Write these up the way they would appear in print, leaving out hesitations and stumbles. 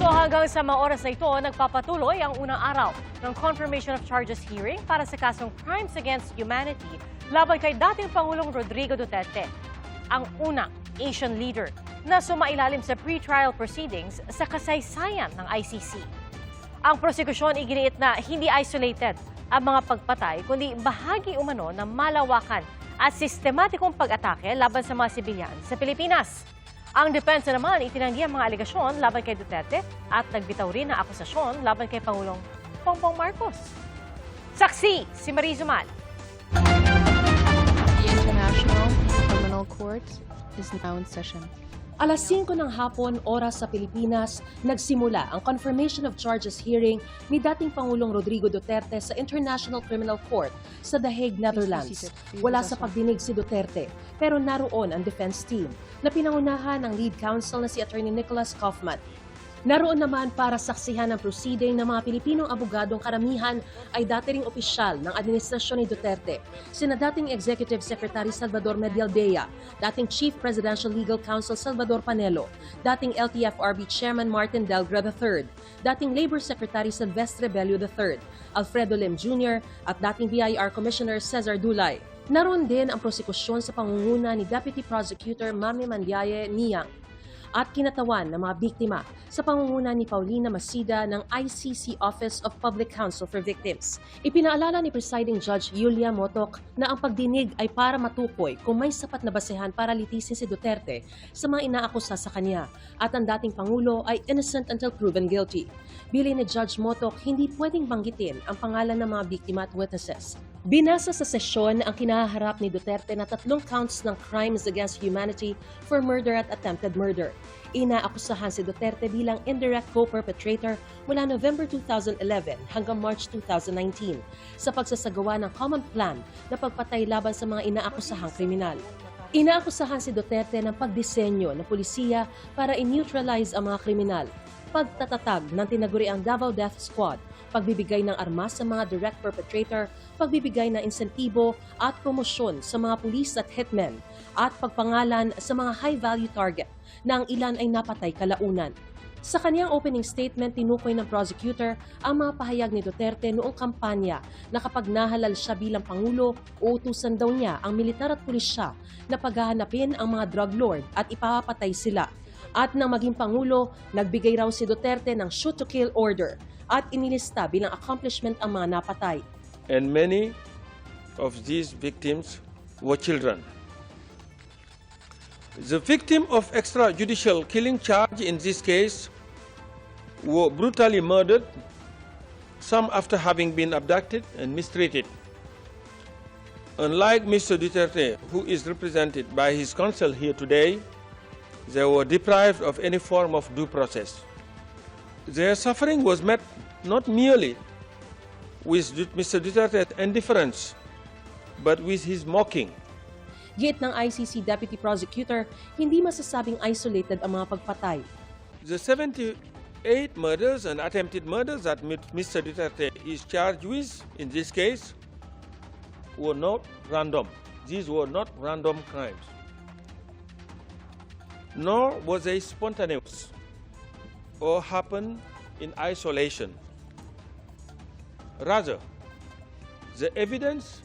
So hanggang sa mga oras na ito, nagpapatuloy ang unang araw ng confirmation of charges hearing para sa kasong Crimes Against Humanity laban kay dating Pangulong Rodrigo Duterte, ang unang Asian leader na sumailalim sa pre-trial proceedings sa kasaysayan ng ICC. Ang prosekusyon iginiit na hindi isolated ang mga pagpatay kundi bahagi umano ng malawakan at sistematikong pag-atake laban sa mga sibilyan sa Pilipinas. Ang depensa naman itinanggi ang mga alegasyon laban kay Duterte at nagbitaw rin ng akusasyon laban kay Pangulong Bongbong Marcos. Saksi si Marie Zumal. The International Criminal Court is now in session. Alas 5 ng hapon, oras sa Pilipinas, nagsimula ang confirmation of charges hearing ni dating Pangulong Rodrigo Duterte sa International Criminal Court sa The Hague, Netherlands. Wala sa pagdinig si Duterte, pero naroon ang defense team na pinangunahan ng lead counsel na si Attorney Nicholas Kaufman. Naroon naman para saksihan ang proceeding ng mga Pilipinong abogadong karamihan ay dati ring opisyal ng administrasyon ni Duterte, sina dating Executive Secretary Salvador Medialdea, dating Chief Presidential Legal Counsel Salvador Panelo, dating LTFRB Chairman Martin Delgra III, dating Labor Secretary Silvestre Bello III, Alfredo Lim Jr. at dating BIR Commissioner Cesar Dulay. Naroon din ang prosekusyon sa pangunguna ni Deputy Prosecutor Mami Mandiaye Niang at kinatawan ng mga biktima sa pangunguna ni Paulina Masida ng ICC Office of Public Counsel for Victims. Ipinaalala ni Presiding Judge Yulia Motok na ang pagdinig ay para matukoy kung may sapat na basehan para litisin si Duterte sa mga inaakusa sa kanya at ang dating Pangulo ay innocent until proven guilty. Bilin ni Judge Motok, hindi pwedeng banggitin ang pangalan ng mga biktima at witnesses. Binasa sa sesyon ang kinaharap ni Duterte na 3 counts ng crimes against humanity for murder at attempted murder. Inaakusahan si Duterte bilang indirect co-perpetrator mula November 2011 hanggang March 2019 sa pagsasagawa ng common plan na pagpatay laban sa mga inaakusahang kriminal. Inaakusahan si Duterte ng pagdisenyo ng pulisiya para i-neutralize ang mga kriminal, pagtatatag ng tinaguriang Davao Death Squad, pagbibigay ng armas sa mga direct perpetrator, pagbibigay ng insentibo at promosyon sa mga pulis at hitmen, at pagpangalan sa mga high-value target na ang ilan ay napatay kalaunan. Sa kanyang opening statement, tinukoy ng prosecutor ang mga pahayag ni Duterte noong kampanya na kapag nahalal siya bilang Pangulo, uutusan daw niya ang militar at pulisya na paghahanapin ang mga drug lord at ipapatay sila. At nang maging Pangulo, nagbigay raw si Duterte ng shoot-to-kill order at inilista bilang accomplishment ang mga napatay. And many of these victims were children. The victim of extrajudicial killing charge in this case were brutally murdered, some after having been abducted and mistreated. Unlike Mr. Duterte, who is represented by his counsel here today, they were deprived of any form of due process. Their suffering was met not merely with Mr. Duterte's indifference, but with his mocking. Git ng ICC Deputy Prosecutor, hindi masasabing isolated ang mga pagpatay. The 78 murders and attempted murders that Mr. Duterte is charged with in this case were not random. These were not random crimes. Nor was they spontaneous or happened in isolation. Rather, the evidence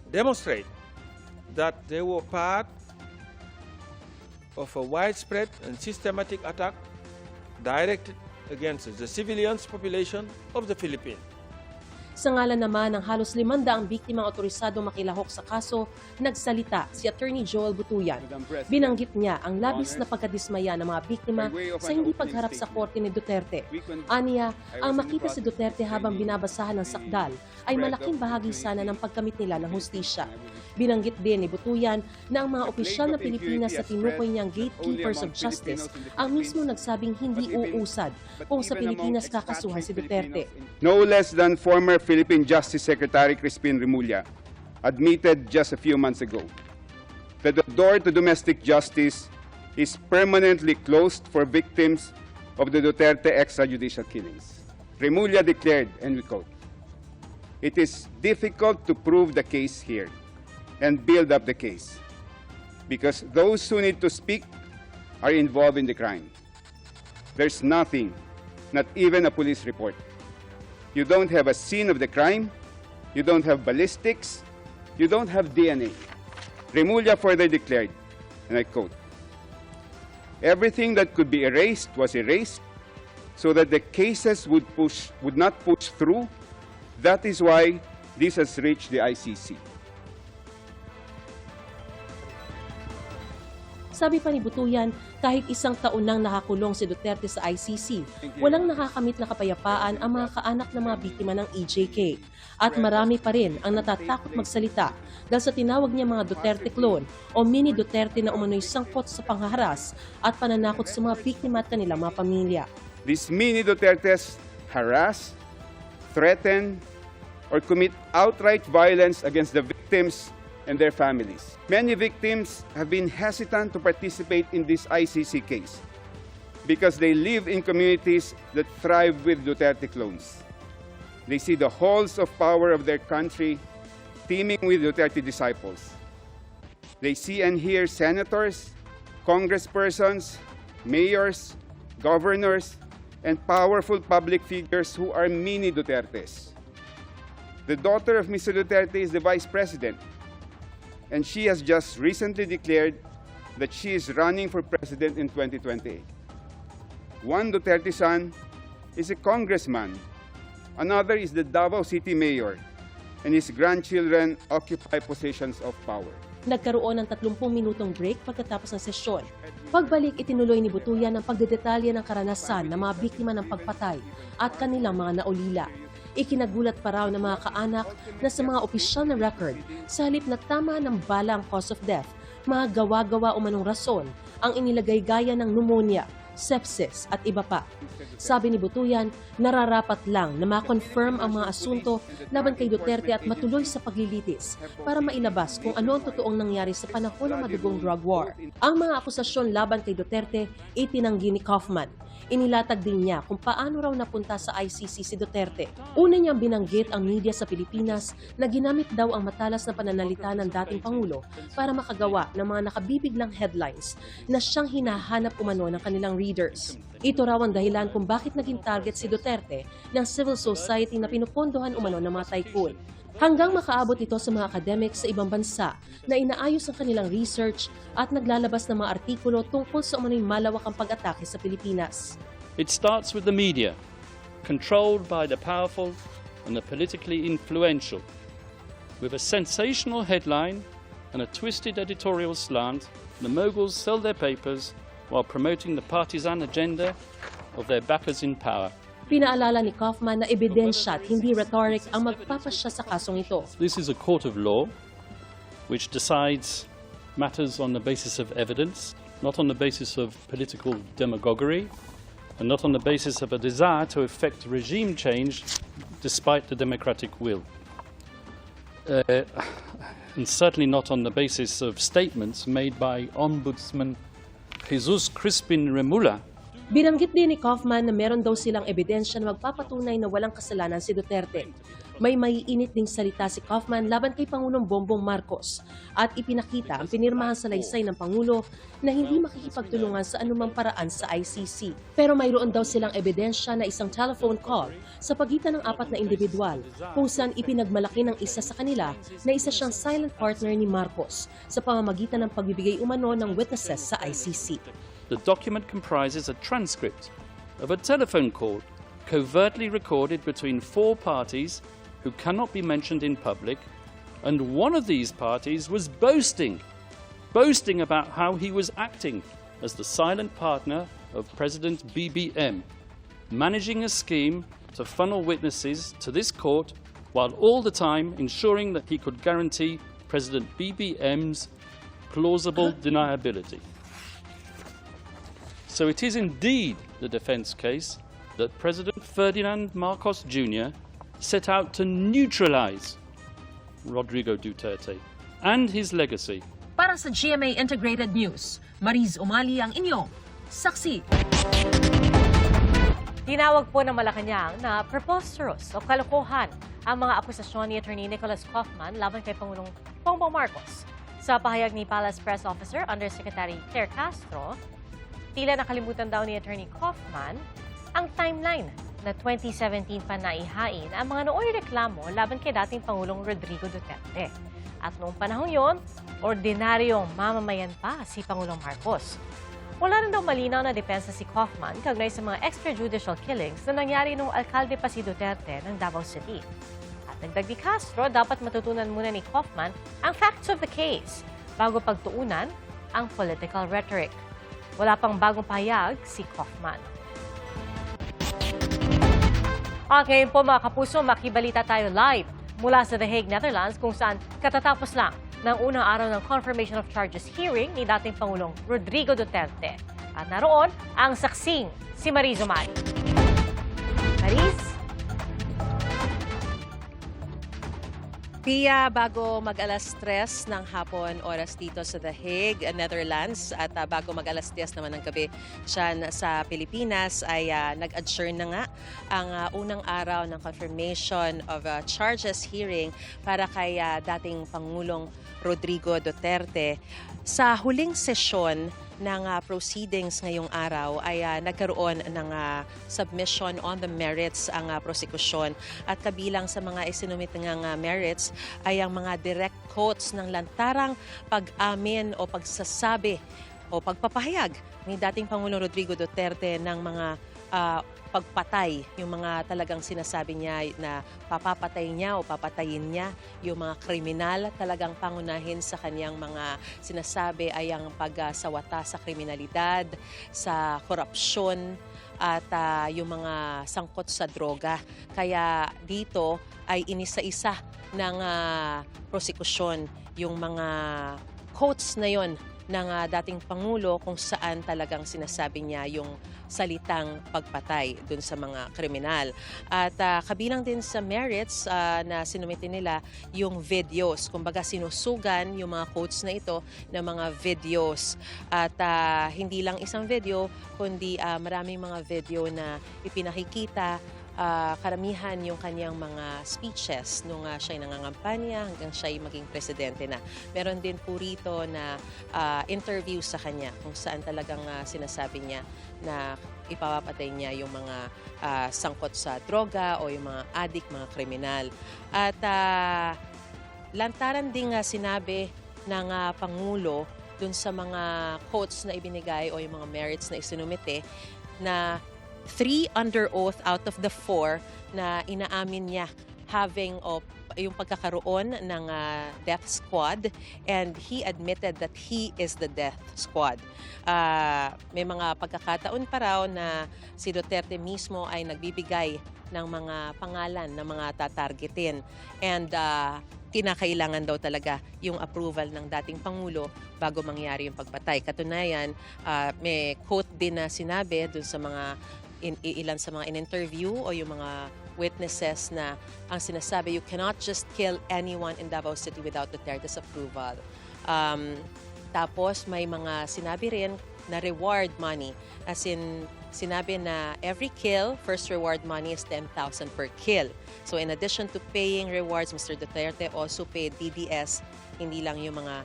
demonstrates that they were part of a widespread and systematic attack directed against the civilian population of the Philippines. Sa ngalan naman ng halos 500 biktimang otorisadong makilahok sa kaso, nagsalita si Attorney Joel Butuyan. Binanggit niya ang labis na pagkadismaya ng mga biktima sa hindi pagharap sa korte ni Duterte. Aniya, ang makita si Duterte habang binabasahan ng sakdal ay malaking bahagi sana ng pagkamit nila ng hustisya. Binanggit din ni Butuyan na ang mga opisyal na Pilipinas sa tinukoy niyang gatekeepers of justice ang mismo nagsabing hindi uusad kung sa Pilipinas kakasuhan si Duterte. No less than former Philippine Justice Secretary Crispin Remulla admitted just a few months ago that the door to domestic justice is permanently closed for victims of the Duterte extrajudicial killings. Remulla declared, and we quote, "It is difficult to prove the case here and build up the case because those who need to speak are involved in the crime. There's nothing not even a police report. You don't have a scene of the crime, you don't have ballistics, you don't have DNA. Remulla further declared, and I quote, "Everything that could be erased was erased so that the cases would not push through. That is why this has reached the ICC." Sabi pa ni Butuyan, kahit isang taon nang nakakulong si Duterte sa ICC, walang nakakamit na kapayapaan ang mga kaanak ng mga biktima ng EJK. At marami pa rin ang natatakot magsalita dahil sa tinawag niya mga Duterte clone o mini Duterte na umano'y sangkot sa panghaharas at pananakot sa mga biktima at kanilang mga pamilya. These mini Dutertes harass, threaten, or commit outright violence against the victims and their families. Many victims have been hesitant to participate in this ICC case because they live in communities that thrive with Duterte clones. They see the halls of power of their country teeming with Duterte disciples. They see and hear senators, congresspersons, mayors, governors, and powerful public figures who are mini Dutertes. The daughter of Mr. Duterte is the vice president, and she has just recently declared that she is running for president in 2028. One Duterte son is a congressman. Another is the Davao City mayor, and his grandchildren occupy positions of power. Nagkaroon ng 30 minutong break pagkatapos ng sesyon. Pagbalik, itinuloy ni Butuyan ang pagdedetalye ng karanasan ng mga biktima ng pagpatay at kanilang mga naulila. Ikinagulat pa raw ng mga kaanak na sa mga opisyal na record, sa halip na tama ng bala ang cause of death, mga gawa-gawa o manong rason ang inilagay gaya ng pneumonia, sepsis at iba pa. Sabi ni Butuyan, nararapat lang na ma-confirm ang mga asunto laban kay Duterte at matuloy sa paglilitis para mailabas kung ano ang totoong nangyari sa panahon ng madugong drug war. Ang mga akusasyon laban kay Duterte itinanggi ni Kaufman. Inilatag din niya kung paano raw napunta sa ICC si Duterte. Una niyang binanggit ang media sa Pilipinas na ginamit daw ang matalas na pananalita ng dating Pangulo para makagawa ng mga nakabibiglang headlines na siyang hinahanap umano ng kanilang readers. Ito raw ang dahilan kung bakit naging target si Duterte ng civil society na pinupondohan umano ng mga tycoon. Hanggang makaabot ito sa mga academics sa ibang bansa na inaayos ang kanilang research at naglalabas ng mga artikulo tungkol sa umano'y malawakang pag-atake sa Pilipinas. It starts with the media, controlled by the powerful and the politically influential. With a sensational headline and a twisted editorial slant, the moguls sell their papers while promoting the partisan agenda of their backers in power. Pinaalala ni Kaufman na ebidensya at hindi rhetoric ang magpapasya sa kasong ito. This is a court of law which decides matters on the basis of evidence, not on the basis of political demagoguery, and not on the basis of a desire to effect regime change despite the democratic will. And certainly not on the basis of statements made by Ombudsman Jesus Crispin Remulla. Binanggit din ni Kaufman na meron daw silang ebidensya na magpapatunay na walang kasalanan si Duterte. May maiinit ding salita si Kaufman laban kay Pangulong Bongbong Marcos at ipinakita ang pinirmahan sa laysay ng Pangulo na hindi makikipagtulungan sa anumang paraan sa ICC. Pero mayroon daw silang ebidensya na isang telephone call sa pagitan ng 4 na individual kung saan ipinagmalaki ng isa sa kanila na isa siyang silent partner ni Marcos sa pamamagitan ng pagbibigay umano ng witnesses sa ICC. The document comprises a transcript of a telephone call covertly recorded between 4 parties who cannot be mentioned in public, and one of these parties was boasting about how he was acting as the silent partner of President BBM, managing a scheme to funnel witnesses to this court while all the time ensuring that he could guarantee President BBM's plausible deniability. So it is indeed the defense case that President Ferdinand Marcos Jr. set out to neutralize Rodrigo Duterte and his legacy. Para sa GMA Integrated News, Mariz Umali ang inyong saksi. Tinawag po ng Malacanang na preposterous o kalokohan ang mga akusasyon ni Attorney Nicholas Kaufman laban kay Pangulong Bongbong Marcos. Sa pahayag ni Palace Press Officer Undersecretary Claire Castro, tila nakalimutan daw ni Attorney Kaufman ang timeline na 2017 pa naihain ang mga nooy reklamo laban kay dating Pangulong Rodrigo Duterte. At noong panahon yon, ordinaryong mamamayan pa si Pangulong Marcos. Wala rin daw malinaw na depensa si Kaufman kaugnay sa mga extrajudicial killings na nangyari noong alkalde pa si Duterte ng Davao City. At dagdag ni Castro, dapat matutunan muna ni Kaufman ang facts of the case bago pagtuunan ang political rhetoric. Wala pang bagong pahayag si Kaufman. At ngayon po mga kapuso, makibalita tayo live mula sa The Hague, Netherlands, kung saan katatapos lang ng unang araw ng confirmation of charges hearing ni dating Pangulong Rodrigo Duterte. At naroon ang saksing si Mariz Umali. Mariz? Pia, bago mag-alas 3 ng hapon, oras dito sa The Hague, Netherlands, at bago mag-alas 10 naman ng gabi siya sa Pilipinas, ay nag-adjourn na nga ang unang araw ng confirmation of charges hearing para kay dating Pangulong Rodrigo Duterte. Sa huling sesyon ng proceedings ngayong araw ay nagkaroon ng submission on the merits ang prosekusyon, at kabilang sa mga isinumitingang merits ay ang mga direct quotes ng lantarang pag-amin o pagsasabi o pagpapahayag ni dating Pangulong Rodrigo Duterte ng mga pagpatay, yung mga talagang sinasabi niya na papapatay niya o papatayin niya yung mga kriminal. Talagang pangunahin sa kanyang mga sinasabi ay ang pagsawata sa kriminalidad, sa korupsyon, at yung mga sangkot sa droga. Kaya dito ay inisa-isa ng prosekusyon yung mga quotes na yon ng dating Pangulo kung saan talagang sinasabi niya yung salitang pagpatay dun sa mga kriminal. At kabilang din sa merits na sinumite nila yung videos. Kumbaga sinusugan yung mga quotes na ito ng mga videos. At hindi lang isang video, kundi maraming mga video na ipinakikita karamihan yung kanyang mga speeches nung siya'y nangangampanya hanggang siya'y maging presidente na. Meron din po rito na interview sa kanya kung saan talagang sinasabi niya na ipapapatay niya yung mga sangkot sa droga o yung mga addict, mga kriminal. At lantaran din sinabi ng Pangulo dun sa mga quotes na ibinigay o yung mga merits na isinumite na 3 under oath out of the 4 na inaamin niya having yung pagkakaroon ng death squad, and he admitted that he is the death squad. May mga pagkakataon pa raw na si Duterte mismo ay nagbibigay ng mga pangalan ng mga tatargetin, and kinakailangan daw talaga yung approval ng dating Pangulo bago mangyari yung pagpatay. Katunayan, may quote din na sinabi dun sa mga ilan sa mga in-interview o yung mga witnesses na ang sinasabi, you cannot just kill anyone in Davao City without Duterte's approval. Tapos may mga sinabi rin na reward money, as in sinabi na every kill, first reward money is 10,000 per kill. So in addition to paying rewards, Mr. Duterte also paid DDS, hindi lang yung mga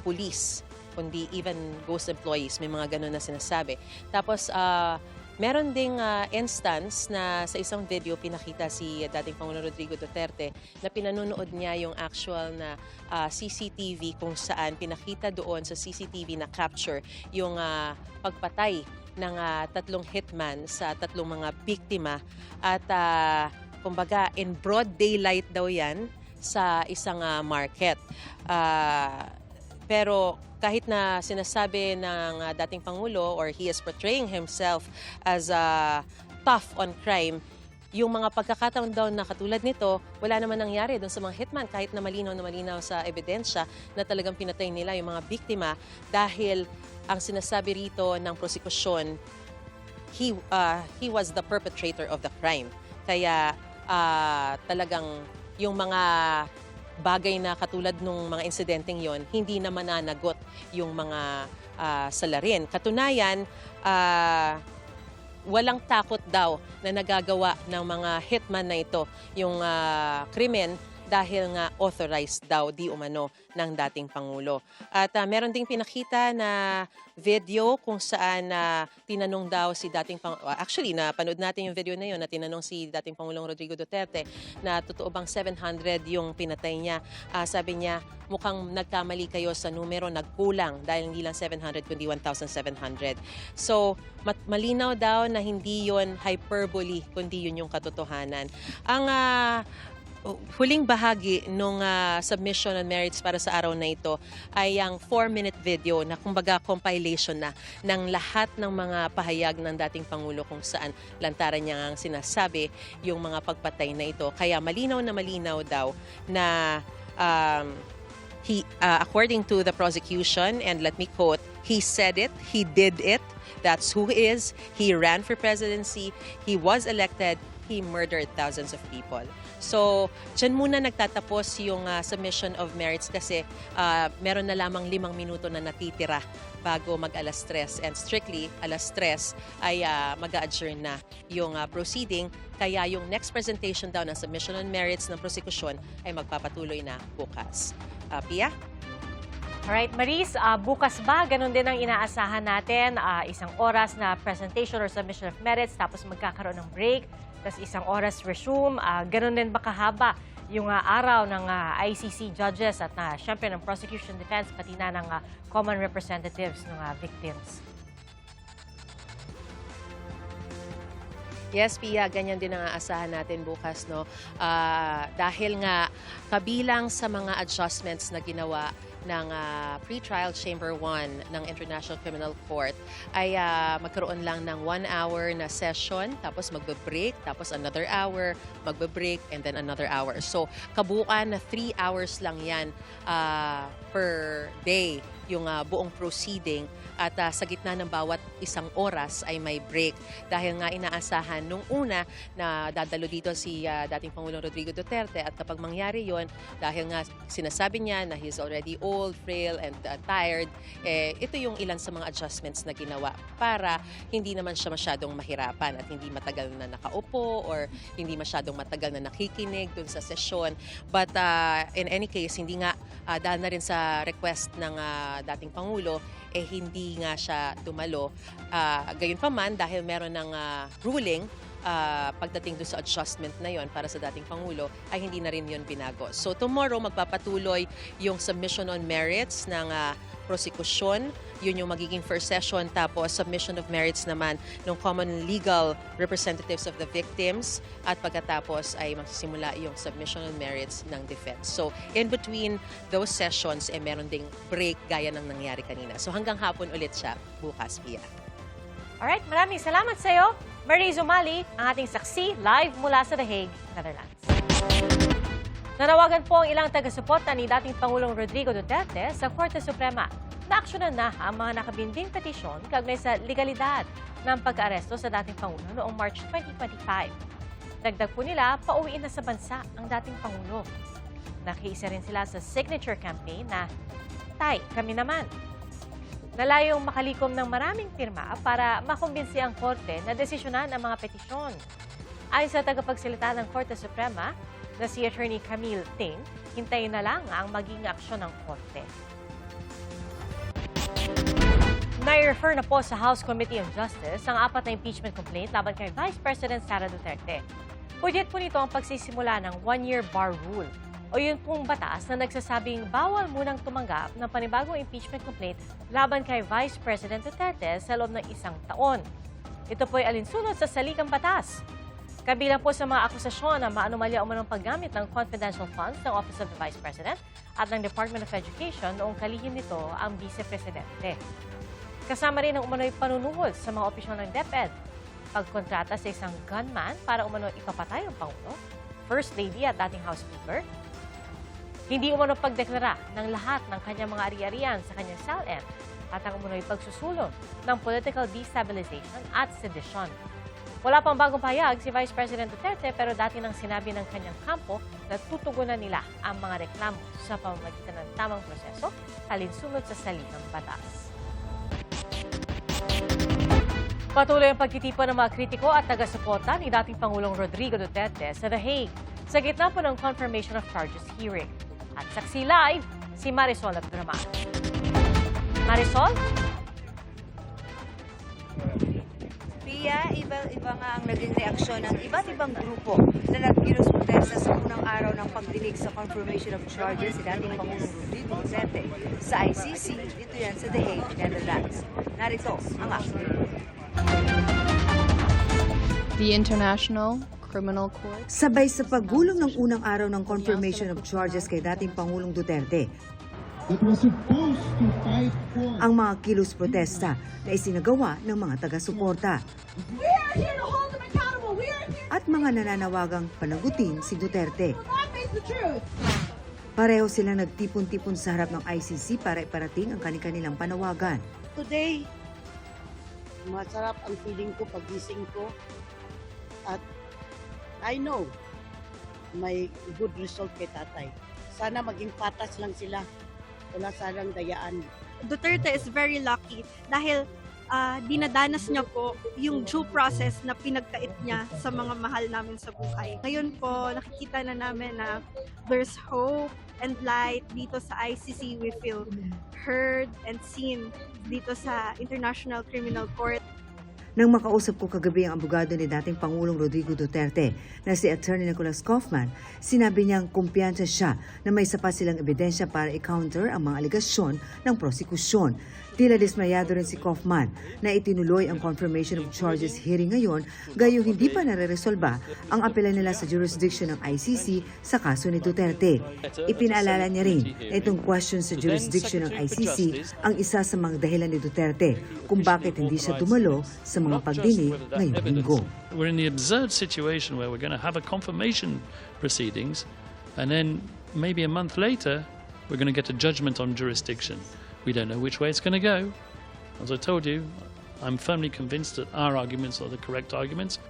police, kundi even ghost employees, may mga ganun na sinasabi. Tapos meron ding instance na sa isang video pinakita si dating Pangulong Rodrigo Duterte na pinanunood niya yung actual na CCTV kung saan pinakita doon sa CCTV na capture yung pagpatay ng 3 hitman sa 3 mga biktima, at kumbaga in broad daylight daw yan sa isang market. Pero kahit na sinasabi ng dating Pangulo or he is portraying himself as tough on crime, yung mga pagkakataon daw na katulad nito, wala naman nangyari doon sa mga hitman kahit na malinaw sa ebidensya na talagang pinatay nila yung mga biktima, dahil ang sinasabi rito ng prosekusyon, he was the perpetrator of the crime. Kaya talagang yung mga bagay na katulad nung mga insidenteng yon, hindi na mananagot yung mga salarin. Katunayan, walang takot daw na nagagawa ng mga hitman na ito yung krimen dahil nga authorized daw di umano ng dating Pangulo. At meron ding pinakita na video kung saan tinanong daw si dating actually napanood natin yung video na yun na tinanong si dating Pangulong Rodrigo Duterte na totoo bang 700 yung pinatay niya. Sabi niya, mukhang nagkamali kayo sa numero, nagkulang dahil hindi lang 700 kundi 1,700. So, malinaw daw na hindi yon hyperbole kundi yun yung katotohanan. Ang huling bahagi nung submission on merits para sa araw na ito ay ang 4-minute video na kumbaga compilation na ng lahat ng mga pahayag ng dating Pangulo kung saan lantaran niya ang sinasabi yung mga pagpatay na ito. Kaya malinaw daw na according to the prosecution, and let me quote, he said it, he did it, that's who he is, he ran for presidency, he was elected, he murdered thousands of people. So, dyan muna nagtatapos yung submission of merits kasi meron na lamang 5 minuto na natitira bago mag-alas 3. And strictly, alas 3 ay mag-a-adjourn na yung proceeding. Kaya yung next presentation daw ng submission on merits ng prosecution ay magpapatuloy na bukas. Pia? Alright, Maris, bukas ba? Ganon din ang inaasahan natin. 1 oras na presentation or submission of merits, tapos magkakaroon ng break, tapos 1 oras resume. Ganon din ba kahaba yung araw ng ICC judges at syempre ng prosecution defense, pati na ng common representatives ng victims? Yes, Pia, ganyan din ang aasahan natin bukas, no? Dahil nga kabilang sa mga adjustments na ginawa ng pre-trial Chamber 1 ng International Criminal Court ay magkaroon lang ng 1 hour na session, tapos magbe-break, tapos another hour, magbe-break, and then another hour. So, kabuuan na 3 hours lang yan per day yung buong proceeding, at sa gitna ng bawat 1 oras ay may break. Dahil nga inaasahan nung una na dadalo dito si dating Pangulong Rodrigo Duterte, at kapag mangyari yon, dahil nga sinasabi niya na he's already old, frail, and tired, ito yung ilan sa mga adjustments na ginawa para hindi naman siya masyadong mahirapan at hindi matagal na nakaupo or hindi masyadong matagal na nakikinig dun sa sesyon. But in any case, hindi nga dahil na rin sa request ng dating Pangulo, hindi nga siya dumalo. Gayunpaman, dahil meron ng ruling pagdating doon sa adjustment na yon para sa dating Pangulo, ay hindi na rin yon binago. So tomorrow, magpapatuloy yung submission on merits ng prosecution. Yun yung magiging first session. Tapos submission of merits naman ng common legal representatives of the victims. At pagkatapos ay magsisimula yung submission on merits ng defense. So in between those sessions, meron ding break gaya ng nangyari kanina. So hanggang hapon ulit siya bukas, Pia. Alright, maraming salamat sa iyo, Maris Umali, ang ating saksi live mula sa The Hague, Netherlands. Nanawagan po ang ilang taga-suporta ni dating Pangulong Rodrigo Duterte sa Korte Suprema na aksyonan na ang mga nakabinding petisyon kaugnay sa legalidad ng pag-aaresto sa dating Pangulo noong March 2025. Dagdag po nila, pauwiin na sa bansa ang dating Pangulo. Nakiisa rin sila sa signature campaign na "Tay, kami naman." Nalayong makalikom ng maraming pirma para makumbinsi ang Korte na desisyonan ang mga petisyon. Ayon sa tagapagsalita ng Korte Suprema na si Attorney Camille Ting, hintayin na lang ang maging aksyon ng Korte. Nai-refer na po sa House Committee on Justice ang 4 na impeachment complaint laban kay Vice President Sara Duterte. Pwede po nito ang pagsisimula ng 1-year bar rule o yun pong batas na nagsasabing bawal munang tumanggap ng panibagong impeachment complaint laban kay Vice President Duterte sa loob ng 1 taon. Ito po ay alinsunod sa salikang batas. Kabilang po sa mga akusasyon na maanumalya umanong paggamit ng confidential funds ng Office of the Vice President at ng Department of Education noong kalihim nito ang Vice Presidente. Kasama rin ang umano'y panunuhol sa mga opisyal ng DepEd, pagkontrata sa isang gunman para umano ipapatay ang Pangulo, First Lady at dating House Speaker, hindi umano pagdeklara ng lahat ng kanyang mga ari-arian sa kanyang SALN at ang umano'y pagsusulong ng political destabilization at sedition. Wala pang bagong pahayag si Vice President Duterte pero dati nang sinabi ng kanyang kampo na tutugunan nila ang mga reklamo sa pamamagitan ng tamang proseso alinsunod sa saligang batas. Patuloy ang pagtitipon ng mga kritiko at taga-suporta ni dating Pangulong Rodrigo Duterte sa The Hague. sa gitna po ng confirmation of charges hearing. At saksi live, si Marisol Abduraman. Marisol? Pia, iba nga ang naging reaksyon ng iba't ibang grupo na nagkilos protesta sa unang araw ng pagdinig sa confirmation of charges si dating Pangulong Rodrigo Duterte sa ICC, dito yan sa The Hague, Netherlands. Narito ang action. The International Criminal Court. Sabay sa paggulong ng unang araw ng confirmation of charges kay dating Pangulong Duterte, ang mga kilos protesta na isinagawa ng mga taga-suporta at mga nananawagang panagutin si Duterte. Pareho silang nagtipon-tipon sa harap ng ICC para iparating ang kanilang panawagan. Today, masarap ang feeling ko pagising ko at I know may good result kay tatay. Sana maging patas lang sila. Wala sanang dayaan. Duterte is very lucky dahil dinadanas niya po yung due process na pinagkait niya sa mga mahal namin sa buhay. Ngayon po, nakikita na namin na there's hope and light dito sa ICC. We feel heard and seen dito sa International Criminal Court. Nang makausap ko kagabi ang abogado ni dating Pangulong Rodrigo Duterte na si Attorney Nicholas Kaufman, sinabi niyang kumpiyansa siya na may sapat silang ebidensya para i-counter ang mga aligasyon ng prosekusyon. Tila dismayado rin si Kaufman na itinuloy ang confirmation of charges hearing ngayon gayong hindi pa nare-resolba ang apela nila sa jurisdiction ng ICC sa kaso ni Duterte. Ipinaalala niya rin na itong question sa jurisdiction ng ICC ang isa sa mga dahilan ni Duterte kung bakit hindi siya dumalo sa mga pagdinig ngayong linggo. We're in the absurd situation where we're going to have a confirmation proceedings and then maybe a month later we're going to get a judgment on jurisdiction. We don't know which way it's going to go. As I told you, I'm firmly convinced that our arguments are the correct arguments.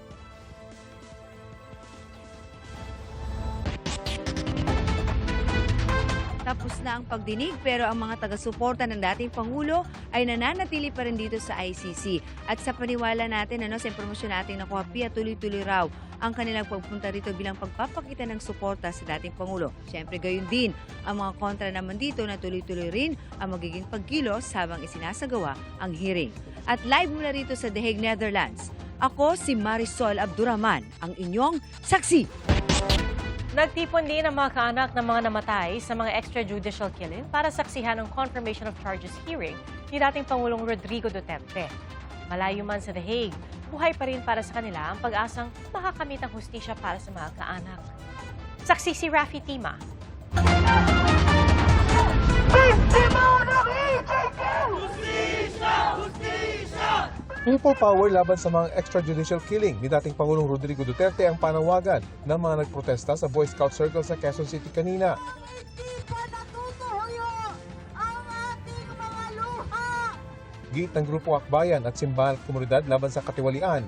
Tapos na ang pagdinig pero ang mga taga-suporta ng dating Pangulo ay nananatili pa rin dito sa ICC. At sa paniwala natin, sa impormasyon natin nakuha, Pia, tuloy-tuloy raw ang kanilang pagpunta rito bilang pagpapakita ng suporta sa dating Pangulo. Siyempre, gayon din ang mga kontra naman dito na tuloy-tuloy rin ang magiging pagkilos habang isinasagawa ang hearing. At live mula rito sa The Hague, Netherlands, ako si Marisol Abduraman, ang inyong saksi. Nagtipon din ang mga kaanak ng mga namatay sa mga extrajudicial killing para saksihan ang confirmation of charges hearing ni dating Pangulong Rodrigo Duterte. Malayo man sa The Hague, buhay pa rin para sa kanila ang pag-asang makakamit ang hustisya para sa mga kaanak. Saksi si Rafi Tima. People power laban sa mga extrajudicial killing ni dating Pangulong Rodrigo Duterte ang panawagan ng mga nagprotesta sa Boy Scout Circle sa Quezon City kanina. Giit ng Grupo Akbayan at Simbahan at Komunidad laban sa katiwalian,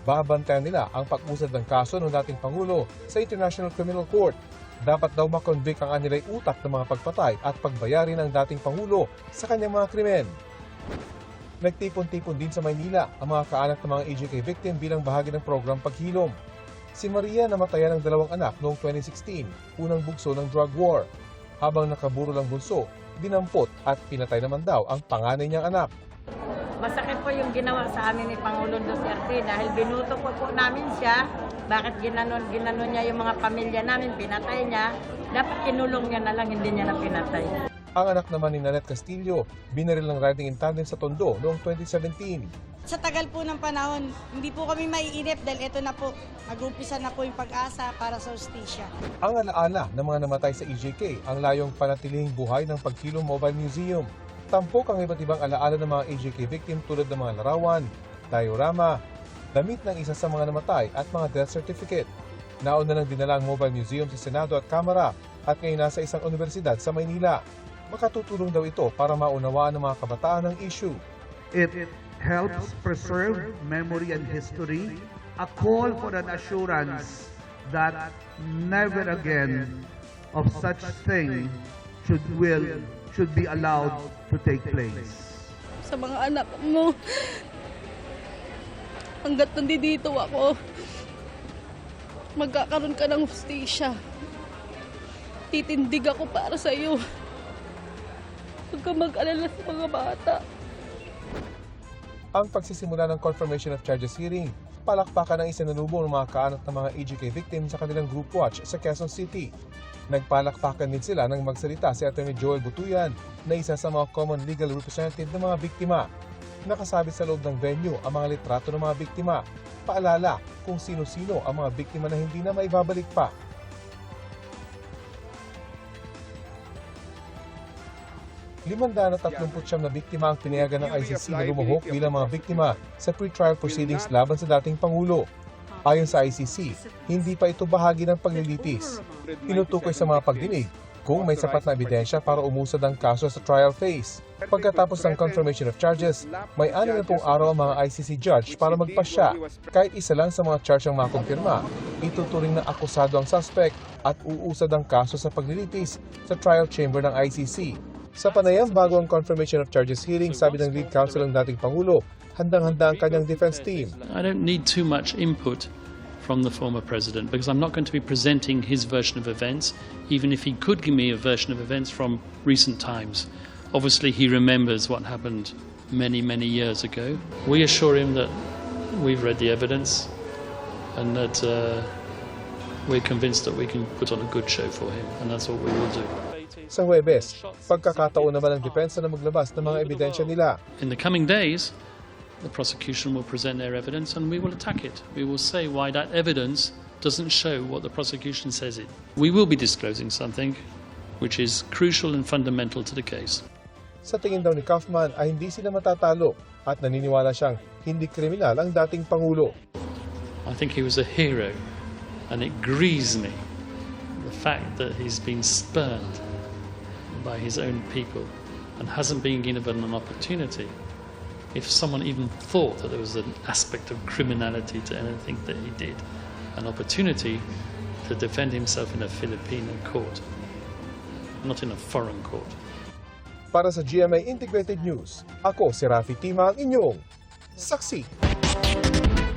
babantayan nila ang pag-usad ng kaso ng dating Pangulo sa International Criminal Court. Dapat daw makonvict ang anilay utak ng mga pagpatay at pagbayari ng dating Pangulo sa kanyang mga krimen. Nagtipon-tipon din sa Maynila ang mga kaanak ng mga AJK victim bilang bahagi ng program Paghilom. Si Maria namatayan ng 2 anak noong 2016, unang bugso ng drug war. Habang nakaburo lang bunso, dinampot at pinatay naman daw ang panganay niyang anak. Masakit po yung ginawa sa amin ni Pangulong Duterte dahil binuto po namin siya. Bakit ginanon niya yung mga pamilya namin, pinatay niya. Dapat kinulong niya na lang, hindi niya na pinatay. Ang anak naman ni Nanette Castillo, binaril ng riding in tandem sa Tondo noong 2017. Sa tagal po ng panahon, hindi po kami maiinip dahil ito na po, mag-umpisa na po yung pag-asa para sa hustisya. Ang alaala ng mga namatay sa EJK ang layong panatilihing buhay ng Paghilom Mobile Museum. Tampok ang iba't ibang alaala ng mga EJK victim tulad ng mga larawan, diorama, damit ng isa sa mga namatay at mga death certificate. Nauna nang dinala ang Mobile Museum sa Senado at Kamara at ngayon nasa isang universidad sa Maynila. Makatutulong daw ito para maunawaan ng mga kabataan ang issue. It helps preserve memory and history, a call for an assurance that never again of such thing should be allowed to take place. Sa mga anak mo, hanggat nandito ako, magkakaroon ka ng hustisya. Titindig ako para sa iyo. Huwag ka mag-alala sa mga bata. Ang pagsisimula ng confirmation of charges hearing, palakpakan ng isinalubong ng mga kaanak ng mga EJK victims sa kanilang group watch sa Quezon City. Nagpalakpakan din sila nang magsalita si Atty. Joel Butuyan na isa sa mga common legal representative ng mga biktima. Nakasabit sa loob ng venue ang mga litrato ng mga biktima. Paalala kung sino-sino ang mga biktima na hindi na maibabalik pa. ₱539 na biktima ang pinayagan ng ICC na lumuhok bilang mga biktima sa pre-trial proceedings laban sa dating Pangulo. Ayon sa ICC, hindi pa ito bahagi ng paglilitis. Tinutukoy sa mga pagdinig kung may sapat na ebidensya para umusad ang kaso sa trial phase. Pagkatapos ng confirmation of charges, may 60 araw ang mga ICC judge para magpasya. Kahit isa lang sa mga charge ang makumpirma, ituturing na akusado ang suspect at uusad ang kaso sa paglilitis sa trial chamber ng ICC. Sa panayam bago ang confirmation of charges hearing, sabi ng lead counsel ng dating Pangulo, handang-handa ang kanyang defense team. I don't need too much input from the former president because I'm not going to be presenting his version of events, even if he could give me a version of events from recent times. Obviously, he remembers what happened many, many years ago. We assure him that we've read the evidence and that we're convinced that we can put on a good show for him, and that's what we will do. Sa Huwebes, pagkakataon naman ng depensa na maglabas ng mga ebidensya nila. In the coming days, the prosecution will present their evidence and we will attack it. We will say why that evidence doesn't show what the prosecution says it. We will be disclosing something which is crucial and fundamental to the case. Sa tingin daw ni Kaufman ay hindi sila matatalo at naniniwala siyang hindi kriminal ang dating Pangulo. I think he was a hero and it grieves me the fact that he's been spurned by his own people and hasn't been given an opportunity. If someone even thought that there was an aspect of criminality to anything that he did, an opportunity to defend himself in a Filipino court, not in a foreign court. Para sa GMA Integrated News, ako si Rafi Tima, ang inyong saksi.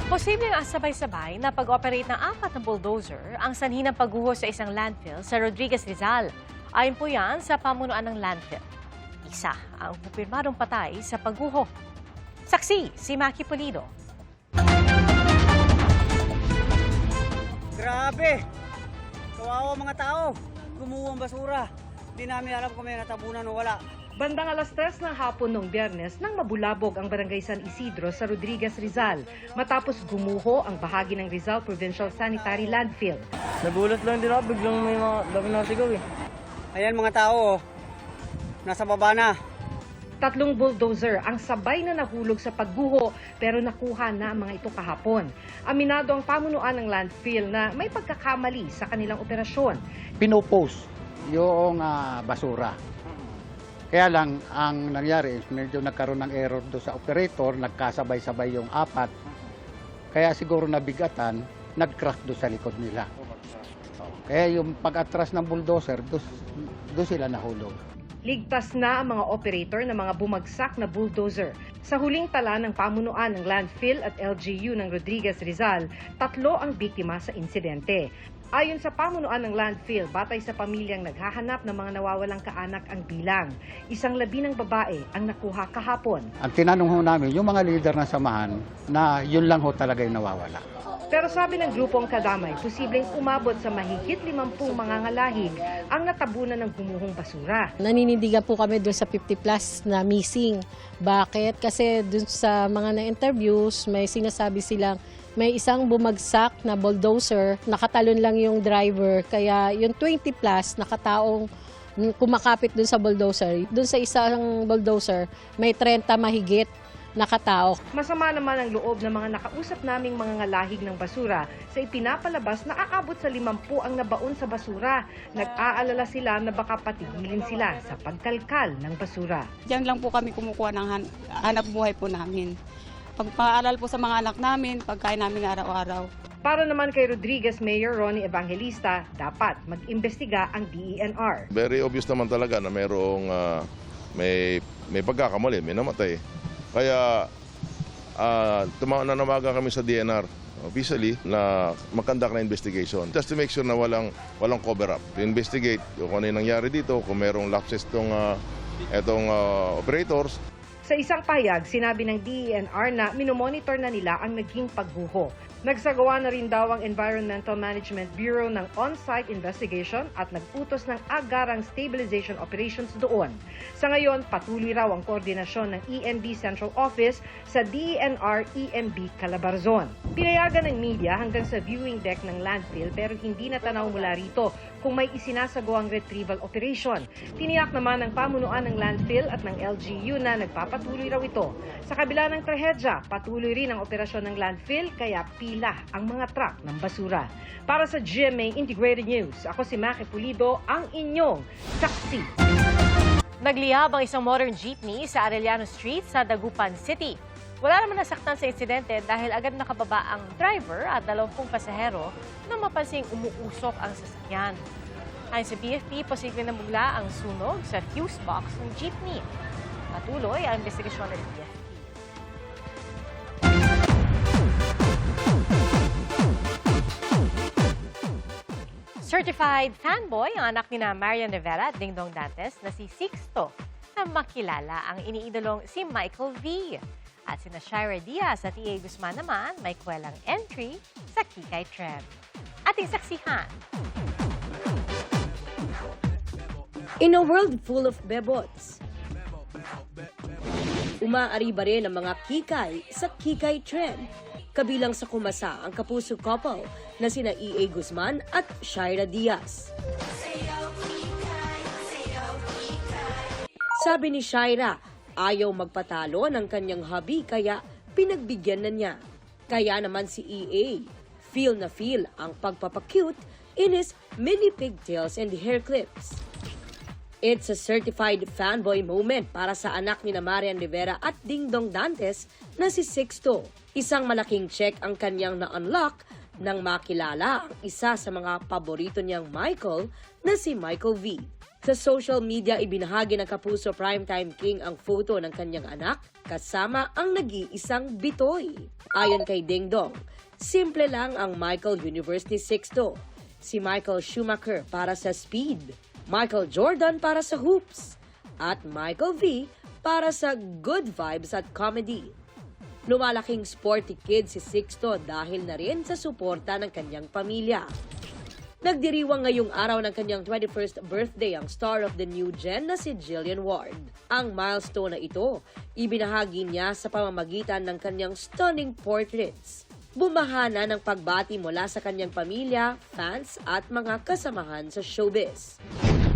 Posibleng sabay-sabay na pag-operate ng 4 na bulldozer ang sanhi ng pagguho sa isang landfill sa Rodriguez, Rizal. Ayon po yan sa pamunuan ng landfill. Isa ang kumpirmadong patay sa pagguho. Saksi, si Maki Pulido. Grabe! Kawawa mga tao. Gumuho ang basura. Hindi namin alam kung may natabunan o wala. Bandang 3:00 ng hapon noong Biyernes nang mabulabog ang barangay San Isidro sa Rodriguez, Rizal matapos gumuho ang bahagi ng Rizal Provincial Sanitary Landfill. Nagulat lang din ako, biglang may mga dami nasigaw eh. Ayan mga tao, nasa baba na. 3 bulldozer ang sabay na nahulog sa pagguho pero nakuha na ang mga ito kahapon. Aminado ang pamunuan ng landfill na may pagkakamali sa kanilang operasyon. Pinopost yung basura. Kaya lang, ang nangyari is medyo nagkaroon ng error do sa operator, nagkasabay-sabay yung 4. Kaya siguro nabigatan, nag-crack do sa likod nila. Kaya yung pag-atras ng bulldozer, doon sila nahulog. Ligtas na ang mga operator ng mga bumagsak na bulldozer. Sa huling tala ng pamunuan ng landfill at LGU ng Rodriguez, Rizal, 3 ang biktima sa insidente. Ayon sa pamunuan ng landfill, batay sa pamilyang naghahanap ng mga nawawalang kaanak ang bilang. 11 babae ang nakuha kahapon. Ang tinanong ho namin, yung mga leader ng samahan, na yun lang ho talaga yung nawawala. Pero sabi ng grupong kadamay, posibleng umabot sa mahigit 50 mangangalahig ang natabunan ng gumuhong basura. Naninindigan po kami doon sa 50 plus na missing. Bakit? Kasi doon sa mga na-interviews, may sinasabi silang may isang bumagsak na bulldozer, nakatalon lang yung driver. Kaya yung 20 plus nakataong kumakapit doon sa bulldozer. Doon sa isang bulldozer, may 30 mahigit nakatao. Masama naman ang loob ng mga nakausap naming mga ngalahig ng basura sa ipinapalabas na aabot sa 50 ang nabaon sa basura. Nag-aalala sila na baka patigilin sila sa pagkalkal ng basura. Diyan lang po kami kumukuha ng hanap buhay po namin. Pagpaaral po sa mga anak namin, pagkain namin araw-araw. Para naman kay Rodriguez Mayor Ronnie Evangelista, dapat mag-imbestiga ang DENR. Very obvious naman talaga na mayroong may pagkakamali, may namatay. Kaya nanamagan kami sa DNR officially na mag-conduct na investigation just to make sure na walang cover-up. To investigate kung ano yung nangyari dito, kung merong lapses itong operators. Sa isang pahayag, sinabi ng DENR na minomonitor na nila ang naging pagguho. Nagsagawa na rin daw ang Environmental Management Bureau ng on-site investigation at nag-utos ng agarang stabilization operations doon. Sa ngayon, patuloy raw ang koordinasyon ng ENB Central Office sa DENR-EMB Calabarzon. Pinayagan ng media hanggang sa viewing deck ng landfill pero hindi natanaw mula rito kung may isinasagawang retrieval operation. Tiniyak naman ng pamunuan ng landfill at ng LGU na nagpapatuloy raw ito. Sa kabila ng trahedya, patuloy rin ang operasyon ng landfill kaya pila ang mga truck ng basura. Para sa GMA Integrated News, ako si Maki Pulido, ang inyong saksi. Nagliyab ang isang modern jeepney sa Arellano Street sa Dagupan City. Wala naman nasaktan sa insidente dahil agad nakababa ang driver at 20 pasahero nang mapansing umuusok ang sasakyan. Ayon sa BFP, posibleng namugla ang sunog sa fuse box ng jeepney. Patuloy ang investigasyon ng BFP. Certified fanboy ang anak ni Marian Rivera at Dingdong Dantes na si Sixto na makilala ang iniidolong si Michael V. At sina Shira Diaz at E.A. Guzman naman may kwelang entry sa Kikay Trend. Ating saksihan. In a world full of bebots, umaariba rin ang mga kikay sa Kikay Trend. Kabilang sa kumasa ang kapuso couple na sina E.A. Guzman at Shira Diaz. Sabi ni Shira, ayaw magpatalo ng kanyang hubby kaya pinagbigyan na niya. Kaya naman si EA, feel na feel ang pagpapacute in his mini pigtails and hair clips. It's a certified fanboy moment para sa anak ni Marian Rivera at Dingdong Dantes na si Sixto. Isang malaking check ang kanyang na-unlock nang makilala ang isa sa mga paborito niyang Michael na si Michael V. Sa social media, ibinahagi ng kapuso Primetime King ang photo ng kanyang anak kasama ang nag-iisang bitoy. Ayon kay Dingdong, simple lang ang Michael Universe ni Sixto. Si Michael Schumacher para sa speed, Michael Jordan para sa hoops, at Michael V para sa good vibes at comedy. Lumalaking sporty kid si Sixto dahil na rin sa suporta ng kanyang pamilya. Nagdiriwang ngayong araw ng kanyang 21st birthday ang star of the new gen na si Jillian Ward. Ang milestone na ito, ibinahagi niya sa pamamagitan ng kanyang stunning portraits. Bumahana ng pagbati mula sa kanyang pamilya, fans at mga kasamahan sa showbiz.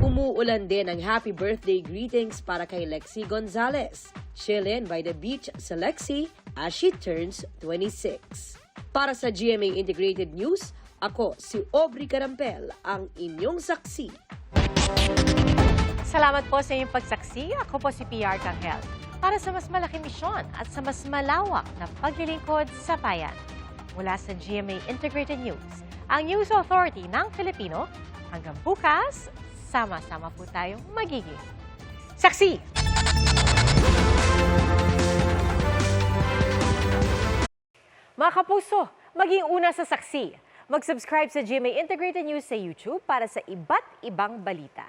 Umuulan din ang happy birthday greetings para kay Lexi Gonzalez. Chillin' by the beach sa Lexi as she turns 26. Para sa GMA Integrated News, ako si Aubrey Carampel, ang inyong saksi. Salamat po sa inyong pagsaksi. Ako po si PR Kanghel. Para sa mas malaking misyon at sa mas malawak na paglilingkod sa bayan. Mula sa GMA Integrated News, ang News Authority ng Filipino. Hanggang bukas, sama-sama po tayong magiging saksi! Mga kapuso, maging una sa saksi. Mag-subscribe sa GMA Integrated News sa YouTube para sa iba't ibang balita.